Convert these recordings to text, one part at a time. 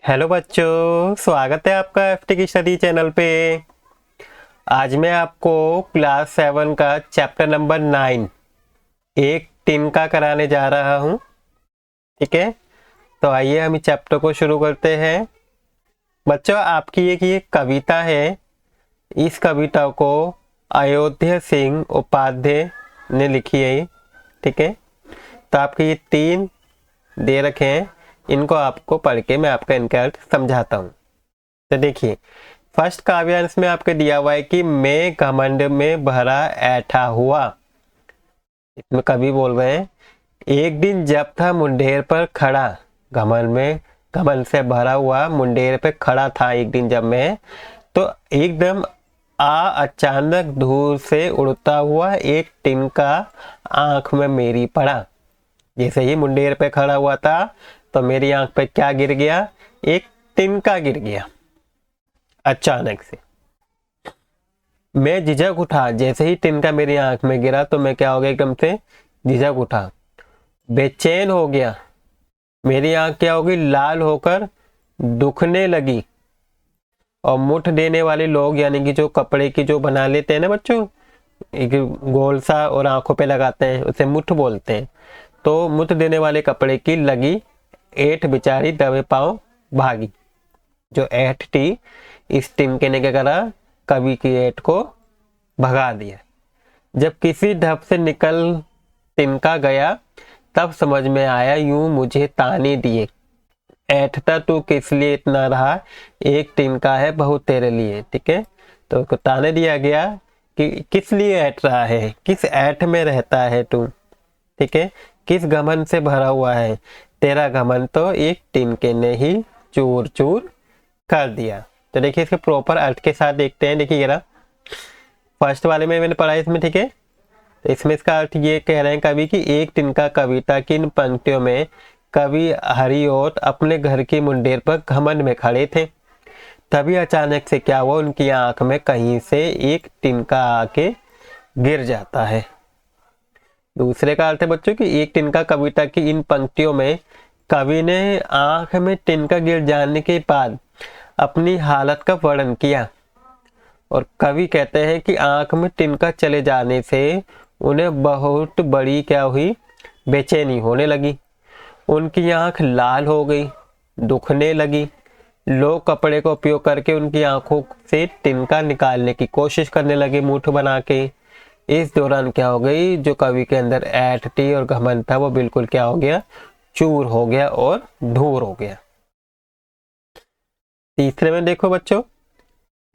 Hello बच्चों, स्वागत है आपका एफटी की स्टडी चैनल पे। आज मैं आपको क्लास 7 का चैप्टर नंबर 9 एक तिनका कराने जा रहा हूँ। ठीक है, तो आइए हम इस चैप्टर को शुरू करते हैं। बच्चों, आपकी एक कविता है। इस कविता को अयोध्या सिंह उपाध्याय ने लिखी है। ठीक है, तो आपके ये 3 दे रखे हैं, इनको आपको पढ़ के मैं आपका इनका अर्थ समझाता हूँ। तो देखिए, फर्स्ट काव्यांश में आपको दिया हुआ है कि मैं घमंड में भरा ऐठा हुआ। इसमें कवि बोल रहे हैं, एक दिन जब था मुंडेर पर खड़ा, घमंड से भरा हुआ मुंडेर पे खड़ा था एक दिन जब मैं, तो एकदम अचानक दूर से उड़ता हुआ एक तिनका आंख में मेरी पड़ा। जैसे ही मुंडेर पे खड़ा हुआ था तो मेरी आंख पे क्या गिर गया? एक तिनका गिर गया अचानक से। मैं झिझक उठा, जैसे ही तिनका मेरी आंख में गिरा तो मैं क्या हो गया? एकदम से झिझक उठा, बेचैन हो गया। मेरी आंख क्या होगी? लाल होकर दुखने लगी। और मुठ देने वाले लोग, यानी कि जो कपड़े की जो बना लेते हैं ना बच्चों, एक गोल सा और आंखों पे लगाते हैं, उसे मुठ बोलते हैं। तो मुठ देने वाले कपड़े की लगी ऐठ बेचारी दबे पांव भागी। जो ऐठ थी, इस तिनके ने क्या करा? कवि की ऐठ को भगा दिया। जब किसी ढप से निकल तिनका गया, तब समझ में आया यूं मुझे ताने दिए, ऐठता तू किस लिए इतना रहा, एक तिनका है बहुत तेरे लिए। ठीक है, तो ताने दिया गया कि किस लिए ऐठ रहा है, किस ऐठ में रहता है तू। ठीक है, किस घमंड से भरा हुआ है? तेरा घमंड तो एक तिनके ने ही चूर चूर कर दिया। तो देखिए, इसके प्रॉपर अर्थ के साथ देखते हैं। देखिए जरा, फर्स्ट वाले में मैंने पढ़ा इसमें। ठीक है, तो इसमें इसका अर्थ ये कह रहे हैं कवि की, एक तिनका कविता की इन पंक्तियों में कवि हरिओत अपने घर की मुंडेर पर घमंड में खड़े थे। तभी अचानक से क्या हुआ? उनकी आंख में कहीं से एक तिनका आके गिर जाता है। दूसरे का अर्थ है बच्चों की, एक तिनका कविता की इन पंक्तियों में कवि ने आंख में तिनका गिर जाने के बाद अपनी हालत का वर्णन किया। और कवि कहते हैं कि आंख में तिनका चले जाने से उन्हें बहुत बड़ी क्या हुई? बेचैनी होने लगी। उनकी आंख लाल हो गई, दुखने लगी। लोग कपड़े का उपयोग करके उनकी आंखों से तिनका निकालने की कोशिश करने लगे, मुठ बना के। इस दौरान क्या हो गई? जो कवि के अंदर ऐठ थी और घमंड था, वो बिल्कुल क्या हो गया? चूर हो गया और धूर हो गया। तीसरे में देखो बच्चों,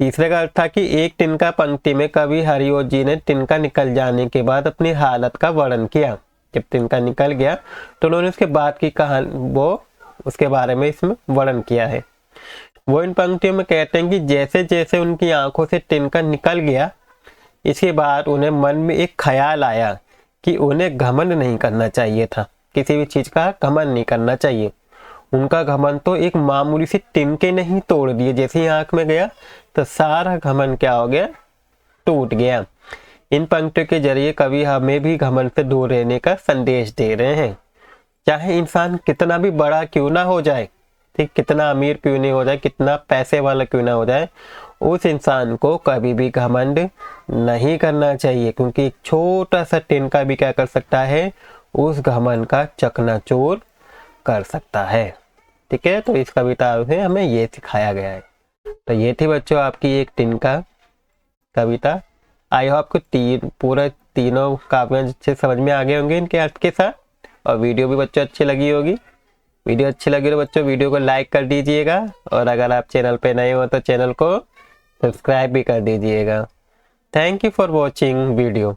तीसरे का अर्थ था कि एक तिनका पंक्ति में कवि हरिओत जी ने तिनका निकल जाने के बाद अपनी हालत का वर्णन किया। जब तिनका निकल गया तो उन्होंने उसके बाद की कहानी, वो उसके बारे में इसमें वर्णन किया है। वो इन पंक्तियों में कहते हैं कि जैसे जैसे उनकी आंखों से तिनका निकल गया, इसके बाद उन्हें मन में एक ख्याल आया कि उन्हें घमंड नहीं करना चाहिए था, किसी भी चीज का घमंड नहीं करना चाहिए। उनका घमंड तो एक मामूली सी तिनके ने ही तोड़ दिए। जैसे ही आंख में गया तो सारा घमंड क्या हो गया? टूट गया। इन पंक्तियों के जरिए कवि हमें भी घमंड से दूर रहने का संदेश दे रहे हैं। चाहे इंसान कितना भी बड़ा क्यों ना हो जाए, ठीक, कितना अमीर क्यों नहीं हो जाए, कितना पैसे वाला क्यों ना हो जाए, उस इंसान को कभी भी घमंड नहीं करना चाहिए, क्योंकि एक छोटा सा तिनका भी क्या कर सकता है? उस घमंड का चकनाचूर कर सकता है। ठीक है, तो इस कविता से हमें ये सिखाया गया है। तो ये थी बच्चों आपकी एक तिनका कविता। आई होप आपको पूरा तीनों काव्यांश अच्छे समझ में आ गए होंगे इनके अर्थ के साथ, और वीडियो भी बच्चों अच्छी लगी होगी। वीडियो अच्छी लगी तो बच्चों वीडियो को लाइक कर दीजिएगा, और अगर आप चैनल पे नए हो तो चैनल को सब्सक्राइब भी कर दीजिएगा। Thank you for watching video.